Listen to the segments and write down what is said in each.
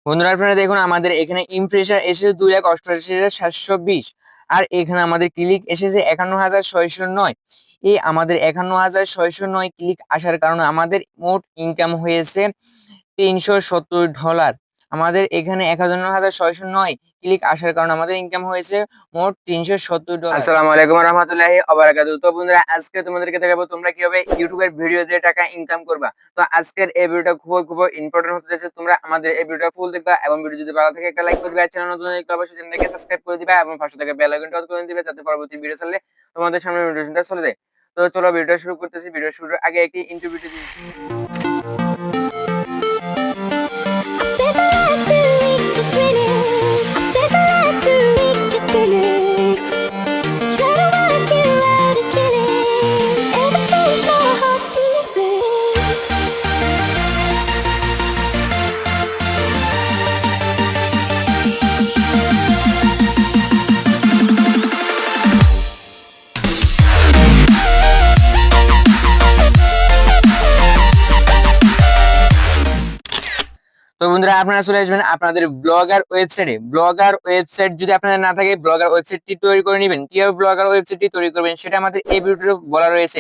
বন্ধুরা আপনারা দেখুন আমাদের এখানে ইমপ্রেশন এসেছে 2,88,720। আর এখানে আমাদের ক্লিক এসেছে 51,609। এই আমাদের 51,609 ক্লিক আসার কারণে আমাদের মোট ইনকাম হয়েছে $370। আমাদের এখানে 51,609 ক্লিক আসার কারণে আমাদের ইনকাম হয়েছে মোট $370। আসসালামু আলাইকুম রহমতুল্লাহি ওয়া বারাকাতুহু। তো বন্ধুরা আজকে তোমাদেরকে দেখাবো তোমরা কিভাবে ইউটিউবের ভিডিও দিয়ে টাকা ইনকাম করবা। তো আজকের এই ভিডিওটা খুব ইম্পর্টেন্ট হতে যাচ্ছে। তোমরা আমাদের এই ভিডিওটা ফুল দেখবা এবং ভিডিও যদি ভালো থাকে একটা লাইক করে দিবা, চ্যানেল নতুন হলে অবশ্যই চ্যানেলটাকে সাবস্ক্রাইব করে দিবা এবং পাশে থাকা বেল আইকনটা অন করে দিবা যাতে পরবর্তী ভিডিও ছাড়লে তোমাদের সামনে নোটিফিকেশনটা চলে যায়। তো চলো ভিডিওটা শুরু করতেছি। ভিডিও শুরুর আগে একটি ইন্ট্রো ভিডিও দিই। Just grinning. I spent the last 2 weeks just grinning. Trying to work you out is killing. Ever since my heart's been missing. তো বন্ধুরা আপনারা চলে আসবেন আপনাদের ব্লগার ওয়েবসাইট যদি আপনাদের না থাকে ব্লগার ওয়েবসাইটটি তৈরি করে নেবেন। কিভাবে ব্লগার ওয়েবসাইটটি তৈরি করবেন সেটা আমাদের এই ভিডিওতে বলা রয়েছে।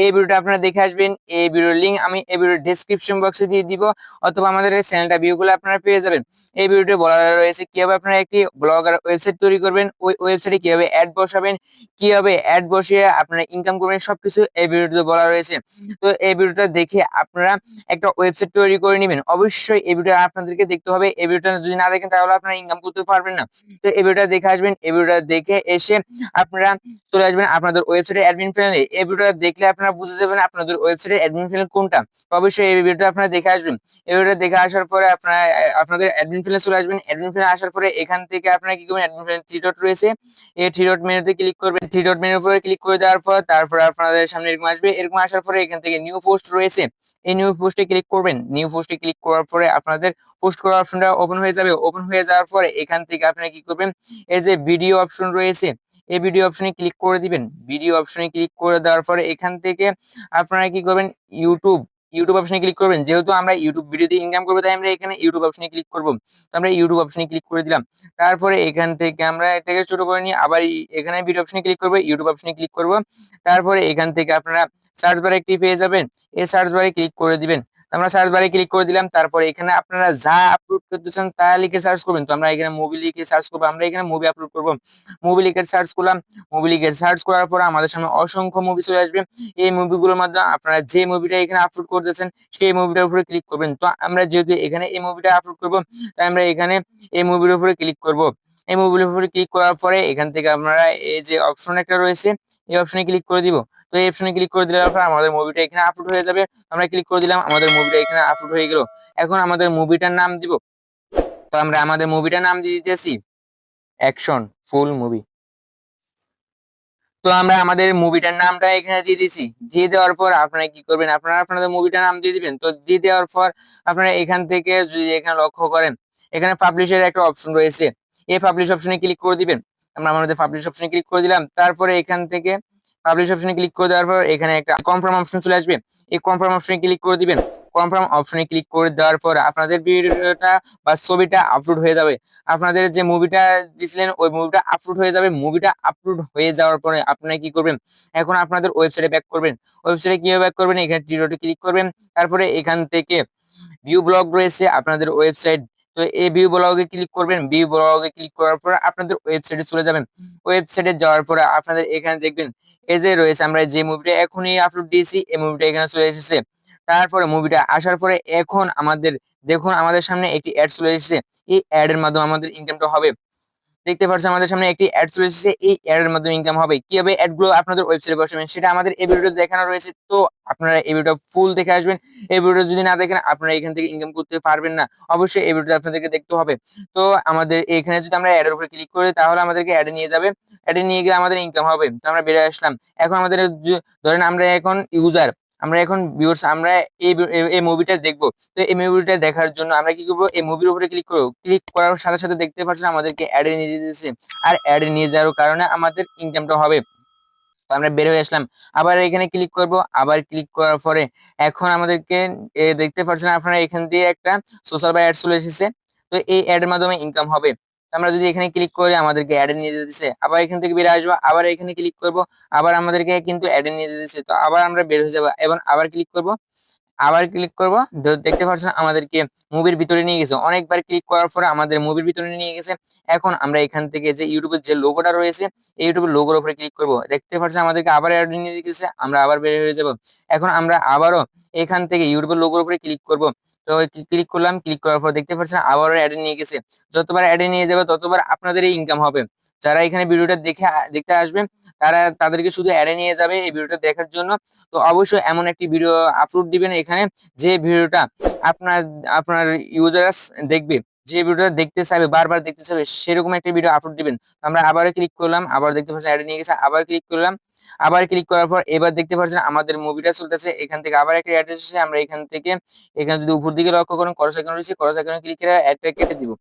এই ভিডিওটা আপনারা দেখে আসবেন। এই ভিডিওর লিংক আমি এই ভিডিওর ডেসক্রিপশন বক্সে দিয়ে দিব অথবা আমাদের এই চ্যানেলটা ভিউ করলে আপনারা পেয়ে যাবেন। এই ভিডিওতে বলা রয়েছে কিভাবে আপনারা একটি ব্লগার ওয়েবসাইট তৈরি করবেন, ওই ওয়েবসাইটে কিভাবে অ্যাড বসাবেন, কিভাবে অ্যাড বসিয়ে আপনারা ইনকাম করবেন, সবকিছু এই ভিডিওতে বলা রয়েছে। তো এই ভিডিওটা দেখে আপনারা একটা ওয়েবসাইট তৈরি করে নেবেন। অবশ্যই এই ভিডিও আপনাদেরকে দেখতে হবে। এই ভিডিওটা যদি না দেখেন তাহলে আপনারা ইনকাম করতে পারবেন না। তো এই ভিডিওটা দেখে আসবেন। এই ভিডিওটা দেখে এসে আপনারা চলে আসবেন আপনাদের ওয়েবসাইটের অ্যাডমিন প্যানেলে। এই ভিডিওটা দেখলে আপনারা বুঝে যাবেন আপনাদের ওয়েবসাইটের অ্যাডমিন প্যানেল কোনটা। তো অবশ্যই এই ভিডিওটা আপনারা দেখে আসবেন। এই ভিডিওটা দেখে আসার পরে আপনারা আপনাদের অ্যাডমিন প্যানেলে চলে আসবেন। অ্যাডমিন প্যানেলে আসার পরে এখান থেকে আপনারা কি করবেন, অ্যাডমিন প্যানেলে থ্রি ডট রয়েছে, এই থ্রি ডট মেনুতে ক্লিক করবেন। থ্রি ডট মেনুর উপরে ক্লিক করে দেওয়ার পর তারপর আপনাদের সামনে এরকম আসবে। এরকম আসার পরে এখান থেকে নিউ পোস্ট রয়েছে, এই নিউ পোস্টে ক্লিক করবেন। নিউ পোস্টে ক্লিক করার পরে আপনাদের পোস্ট করার অপশনটা ওপেন হয়ে যাবে। ওপেন হয়ে যাওয়ার পরে এখান থেকে আপনারা কি করবেন, এই যে ভিডিও অপশন রয়েছে এই ভিডিও অপশনে ক্লিক করে দিবেন। ভিডিও অপশনে ক্লিক করে দেওয়ার পরে এখান থেকে আপনারা কি করবেন, ইউটিউব ইউটিউব অপশনে ক্লিক করবেন। যেহেতু আমরা ইউটিউব ভিডিও দিয়ে ইনকাম করবো তাই আমরা এখানে ইউটিউব অপশনে ক্লিক করবো। তো আমরা ইউটিউব অপশনে ক্লিক করে দিলাম। তারপরে এখান থেকে আমরা এটাকে ছোট করে নিয়ে আবার এখানে ভিডিও অপশনে ক্লিক করবো, ইউটিউব অপশনে ক্লিক করবো। তারপরে এখান থেকে আপনারা সার্চ বারে একটি পেয়ে যাবেন, এই সার্চ বারে ক্লিক করে দিবেন। আমরা সার্চ বারে ক্লিক করে দিলাম। তারপরে এখানে আপনারা যা আপলোড করতে চান তা লিখে সার্চ করবেন। তো আমরা এখানে মুভি লিখে সার্চ করবো, আমরা এখানে মুভি আপলোড করবো। মুভি লিখে সার্চ করলাম। মুভি লিখে সার্চ করার পর আমাদের সামনে অসংখ্য মুভি চলে আসবে। এই মুভিগুলোর মধ্যে আপনারা যে মুভিটা এখানে আপলোড করতেছেন সেই মুভিটার উপরে ক্লিক করবেন। তো আমরা যেহেতু এখানে এই মুভিটা আপলোড করবো তাই আমরা এখানে এই মুভির উপরে ক্লিক করব। এই মুভির উপরে ক্লিক করার পরে এখান থেকে আপনারা এই যে অপশন একটা রয়েছে এই অপশনে ক্লিক করে দিব। তো এই অপশনে ক্লিক করে দেওয়ার পর আমাদের মুভিটা এখানে আপলোড হয়ে যাবে। আমরা ক্লিক করে দিলাম, আমাদের মুভিটা এখানে আপলোড হয়ে গেল। এখন আমাদের মুভিটার নাম দিব। তো আমরা আমাদের মুভিটার নাম দিয়ে দিতেছি অ্যাকশন ফুল মুভি। তো আমরা আমাদের মুভিটার নামটা এখানে দিয়ে দিয়েছি। দিয়ে দেওয়ার পর আপনারা কি করবেন, আপনারা আপনাদের মুভিটার নাম দিয়ে দিবেন। তো দিয়ে দেওয়ার পর আপনারা এখান থেকে যদি এখানে লক্ষ্য করেন এখানে পাবলিশের একটা অপশন রয়েছে, এই পাবলিশ অপশনে ক্লিক করে দিবেন। আমরা আমাদের পাবলিশ অপশনে ক্লিক করে দিলাম। তারপরে এখান থেকে পাবলিশ অপশনে ক্লিক করে দেওয়ার পর এখানে একটা কনফার্ম অপশন চলে আসবে, এই কনফার্ম অপশনে ক্লিক করে দিবেন। কনফার্ম অপশনে ক্লিক করে দেওয়ার পর আপনাদের ভিডিওটা বা ছবিটা আপলোড হয়ে যাবে। আপনাদের যে মুভিটা দিছিলেন ওই মুভিটা আপলোড হয়ে যাবে। মুভিটা আপলোড হয়ে যাওয়ার পরে আপনারা কি করবেন, এখন আপনাদের ওয়েবসাইটে ব্যাক করবেন। ওয়েবসাইটে কিভাবে ব্যাক করবেন, এখানে থ্রি ডটে ক্লিক করবেন। তারপরে এখান থেকে ভিউ ব্লগ রয়েছে আপনাদের ওয়েবসাইট, তো এই ভিউ ব্লগে ক্লিক করবেন। ভিউ ব্লগে ক্লিক করার পর আপনাদের ওয়েবসাইটে চলে যাবেন। ওয়েবসাইটে যাওয়ার পরে আপনাদের এখানে দেখবেন এই যে রয়েছে আমরা যে মুভিটা এখনই আপলোড দিয়েছি এই মুভিটা এখানে চলে এসেছে। তারপরে মুভিটা আসার পরে এখন আমাদের দেখুন আমাদের সামনে একটি অ্যাড চলে এসেছে। এই অ্যাড এর মাধ্যমে আমাদের ইনকামটা হবে। দেখতে পাচ্ছেন আমাদের সামনে একটি অ্যাড চলে এসেছে, এই অ্যাড এর মাধ্যমে ইনকাম হবে। কিভাবে অ্যাড গুলো আপনাদের ওয়েবসাইটে বসাবেন সেটা আমাদের এই ভিডিওতে দেখানো রয়েছে। তো আপনারা এই ভিডিওটা ফুল দেখে আসবেন। এই ভিডিও যদি না দেখেন আপনারা এখান থেকে ইনকাম করতে পারবেন না। অবশ্যই এই ভিডিওটা আপনাদেরকে দেখতে হবে। তো আমাদের এখানে যদি আমরা অ্যাড এর উপরে ক্লিক করি তাহলে আমাদেরকে অ্যাডে নিয়ে যাবে। অ্যাডে নিয়ে গেলে আমাদের ইনকাম হবে। তো আমরা বেরিয়ে আসলাম। এখন আমাদের ধরেন আমরা এখন ইউজার, আমরা এখন ভিউয়ার্স, আমরা এই মুভিটা দেখবো। তো এই মুভিটা দেখার জন্য আমরা কি করবো, এই মুভির উপরে ক্লিক করবো। ক্লিক করার সাথে সাথে দেখতে পাচ্ছেন আমাদেরকে অ্যাডে নিয়ে যেতেছে। আর অ্যাডে নিয়ে যাওয়ার কারণে আমাদের ইনকামটা হবে। তো আমরা বের হয়ে আসলাম, আবার এখানে ক্লিক করব। আবার ক্লিক করার পরে এখন আমাদেরকে দেখতে পাচ্ছেন আপনারা এখান দিয়ে একটা সোশ্যাল বাই অ্যাড চলে এসেছে। তো এই অ্যাড এর মাধ্যমে ইনকাম হবে। আমরা যদি এখানে ক্লিক করি আমাদেরকে অ্যাডে নিয়ে যেতেছে, আবার এখান থেকে বেরিয়ে আসবো, আবার এখানে ক্লিক করব, আবার আমাদেরকে কিন্তু অ্যাডে নিয়ে যেতেছে। তো আবার আমরা বের হয়ে যাবো এবং আবার ক্লিক করব, আবার ক্লিক করব, দেখতে পাচ্ছেন আমাদেরকে মুভির ভিতরে নিয়ে গেছে। অনেকবার ক্লিক করার পরে আমাদের মুভির ভিতরে নিয়ে গেছে। এখন আমরা এখান থেকে যে ইউটিউবের যে লোগোটা রয়েছে এই ইউটিউবের লোগোর উপরে ক্লিক করব, দেখতে পাচ্ছেন আমাদেরকে আবার অ্যাড নিয়ে গেছে, আমরা আবার বের হয়ে যাব। এখন আমরা আবারও এখান থেকে ইউটিউবের লোগোর উপরে ক্লিক করব। তো ক্লিক করলাম, ক্লিক করার পর দেখতে পাচ্ছেন আবারও অ্যাডে নিয়ে গেছে। যতবার অ্যাডে নিয়ে যাবে ততবার আপনাদেরই ইনকাম হবে। যারা এখানে ভিডিওটা দেখতে আসবে তাদেরকে শুধু অ্যাডে নিয়ে যাবে এই ভিডিওটা দেখার জন্য। তো অবশ্যই এমন একটি ভিডিও আপলোড দিবেন এখানে যে ভিডিওটা আপনার আপনার ইউজার্স দেখবে, যে ভিডিওটা দেখতে চাইবে, বারবার দেখতে চাইবে, সেরকম একটা ভিডিও আপলোড দিবেন। আমরা আবার ক্লিক করলাম, আবার দেখতে পাচ্ছেন অ্যাডে নিয়ে গেছে, আবার ক্লিক করলাম, আবার ক্লিক করার পর এবার দেখতে পাচ্ছেন আমাদের মুভিটা চলতেছে। এখান থেকে আবার একটা অ্যাড এসেছে, আমরা এখান থেকে এখানে যদি উপর দিকে লক্ষ্য করেন ক্রস আইকন রয়েছে, ক্রস আইকনে ক্লিক করে অ্যাডটা কেটে দিব।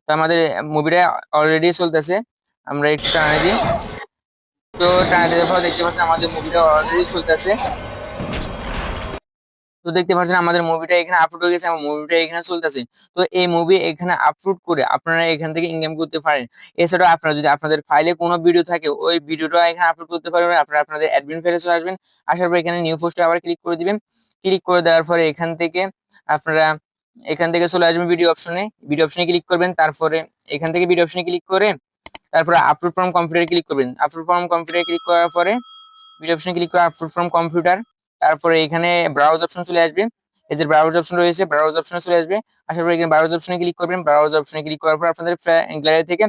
তো আমাদের মুভিটা অলরেডি চলতেছে, আমরা একটু টানে দিই। তো টানে দেওয়ার পর দেখতে পাচ্ছেন আমাদের মুভিটা অলরেডি চলতেছে। তো দেখতে পাচ্ছেন আমাদের মুভিটা এখানে আপলোড হয়ে গেছে এবং মুভিটা এখানে চলতেছে। তো এই মুভি এখানে আপলোড করে আপনারা এখান থেকে ইনকাম করতে পারেন। এছাড়াও আপনারা যদি আপনাদের ফাইলে কোনো ভিডিও থাকে ওই ভিডিওটা এখানে আপলোড করতে পারবেন। আপনারা আপনাদের অ্যাডমিন ফাইলে চলে আসবেন, আসার পর এখানে নিউ পোস্টে আবার ক্লিক করে দিবেন। ক্লিক করে দেওয়ার পরে আপনারা এখান থেকে চলে আসবেন ভিডিও অপশনে, ভিডিও অপশনে ক্লিক করবেন। তারপরে এখান থেকে ভিডিও অপশনে ক্লিক করে তারপরে আপলোড ফ্রম কম্পিউটারে ক্লিক করবেন। আপলোড ফ্রম কম্পিউটারে ক্লিক করার পরে ভিডিও অপশনে ক্লিক করে আপলোড ফ্রম কম্পিউটার, তারপরে এখানে ব্রাউজ অপশন চলে আসবে। এই যে ব্রাউজ অপশন রয়েছে, ব্রাউজ অপশনে চলে আসবে। আসার পরে এখানে ব্রাউজ অপশনে ক্লিক করবেন। ব্রাউজ অপশনে ক্লিক করার পর আপনাদের গ্যালারি থেকে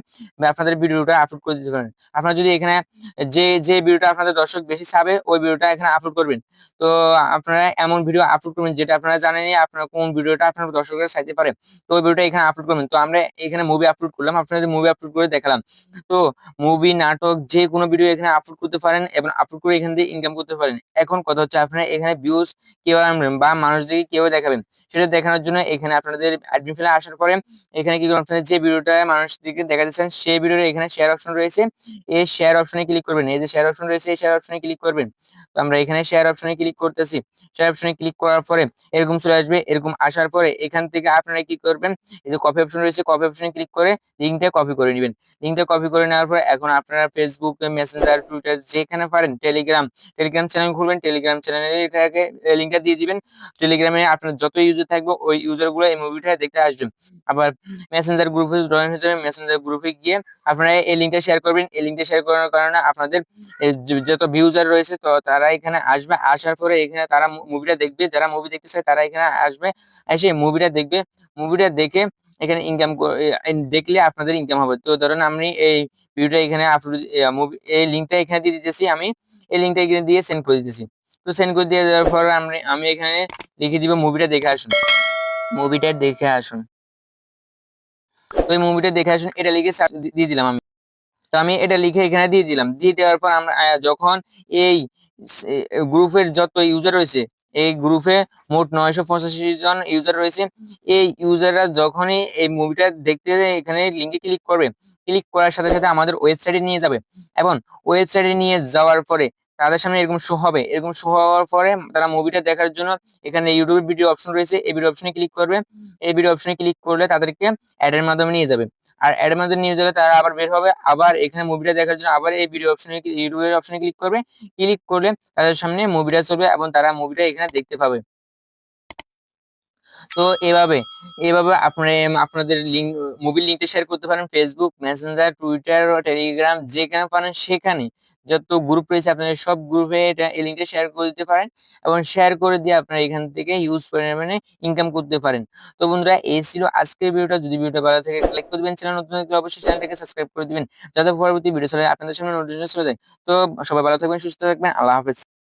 আপনাদের ভিডিওটা আপলোড করে দিতে পারেন। আপনারা যদি এখানে যে ভিডিওটা আপনাদের দর্শক বেশি চাবে ওই ভিডিওটা এখানে আপলোড করবেন। তো আপনারা এমন ভিডিও আপলোড করবেন যেটা আপনারা জানেনই আপনারা কোন ভিডিওটা আপনার দর্শকরা চাইতে পারে, তো ওই ভিডিওটা এখানে আপলোড করবেন। তো আমরা এখানে মুভি আপলোড করলাম, আপনাদের মুভি আপলোড করে দেখালাম। তো মুভি, নাটক যে কোনো ভিডিও এখানে আপলোড করতে পারেন এবং আপলোড করে এখান থেকে ইনকাম করতে পারেন। এখন কথা হচ্ছে আপনারা এখানে ভিউজ কিভাবে আনবেন বা মানুষদেরকে কিভাবে দেখাবেন সেটা দেখানোর জন্য এখানে আপনাদের অ্যাডমিন ফাইলে আসার পরে এখানে কি করবেন, আপনাদের যে ভিডিওটা মানুষদেরকে দেখাচ্ছেন সেই ভিডিওর এখানে শেয়ার অপশন রয়েছে, এই শেয়ার অপশনে ক্লিক করবেন। এই যে শেয়ার অপশন রয়েছে এই শেয়ার অপশনে ক্লিক করবেন। তো আমরা এখানে শেয়ার অপশনে ক্লিক করতেছি। শেয়ার অপশনে ক্লিক করার পরে এরকম চলে আসবে। এরকম আসার পরে এখান থেকে আপনারা কি করবেন, এই যে কপি অপশন রয়েছে কপি অপশনে ক্লিক করে লিঙ্কটা কপি করে নেবেন। লিঙ্কটা কপি করে নেওয়ার পর এখন আপনারা ফেসবুক, মেসেঞ্জার, টুইটার যেখানে পারেন, টেলিগ্রাম চ্যানেল খুলবেন, টেলিগ্রাম চ্যানেলে এটাকে লিঙ্কটা দিয়ে দিবেন। টেলিগ্রামে আপনার যত ইউজার থাকবে ওই ইউজার গুলো এই মুভিটা দেখতে আসবেন। আবার মেসেঞ্জার গ্রুপে জয়েন হয়ে যাবেন, মেসেঞ্জার গ্রুপে গিয়ে আপনারা এই লিঙ্কটা শেয়ার করবেন। এই লিঙ্কটা শেয়ার করার কারণে আপনাদের যত ভিউজার রয়েছে তো তারা এখানে আসবে। আসার পরে এখানে তারা মুভিটা দেখবে, যারা মুভি দেখতে চায় তারা এখানে আসবে, এসে মুভিটা দেখবে। মুভিটা দেখে এখানে ইনকাম দেখলে আপনাদের ইনকাম হবে। তো ধরেন আমি এই ভিডিওটা এখানে আপলোড মুভি এই লিঙ্কটা এখানে দিয়ে দিতেছি, আমি এই লিঙ্কটা এখানে দিয়ে সেন্ড করে দিতেছি। তো সেন্ড করে দিয়ে দেওয়ার পর আমি এখানে লিখে দিব মুভিটা দেখে আসুন, মুভিটা দেখে আসুন। তো এই মুভিটা দেখে আসুন এটা লিখে দিয়ে দিলাম আমি। তো আমি এটা লিখে এখানে দিয়ে দিলাম। দিয়ে দেওয়ার পর আমরা যখন এই গ্রুপের যত ইউজার রয়েছে এই গ্রুপে মোট 985 জন ইউজার রয়েছে। এই ইউজাররা যখনই এই মুভিটা দেখতে এখানে লিঙ্কে ক্লিক করবে, ক্লিক করার সাথে সাথে আমাদের ওয়েবসাইটে নিয়ে যাবে এবং ওয়েবসাইটে নিয়ে যাওয়ার পরে তাদের সামনে এরকম শো হবে। এরকম শো হওয়ার পরে তারা মুভিটা দেখার জন্য এখানে ইউটিউবের ভিডিও অপশন রয়েছে, এই ভিডিও অপশনে ক্লিক করবে। এই ভিডিও অপশনে ক্লিক করলে তাদেরকে অ্যাডের মাধ্যমে নিয়ে যাবে। আর অ্যাডের মাধ্যমে নিয়ে যাবে তারা আবার বের হবে, আবার এখানে মুভিটা দেখার জন্য আবার এই ভিডিও অপশনে ইউটিউবের অপশনে ক্লিক করবে। ক্লিক করলে তাদের সামনে মুভিটা চলবে এবং তারা মুভিটা এখানে দেখতে পাবে। তো এভাবে এভাবে আপনাদের মুভির লিঙ্কটা শেয়ার করতে পারেন ফেসবুক, মেসেঞ্জার, টুইটার, টেলিগ্রাম যেখানে পারেন সেখানে যত গ্রুপ রয়েছে আপনাদের সব গ্রুপে এটা এই লিঙ্কটা শেয়ার করে দিতে পারেন এবং শেয়ার করে দিয়ে আপনারা এখান থেকে ইউজ পরিমাণে ইনকাম করতে পারেন। তো বন্ধুরা এই ছিল আজকের ভিডিওটা। যদি ভিডিওটা ভালো থাকে লাইক করে দিবেন, চ্যানেল নতুন হলে অবশ্যই চ্যানেলটাকে সাবস্ক্রাইব করে দিবেন যাতে পরবর্তী ভিডিও চলে আপনাদের সামনে নোটিফিকেশন চলে যায়। তো সবাই ভালো থাকবেন, সুস্থ থাকবেন, আল্লাহ হাফেজ।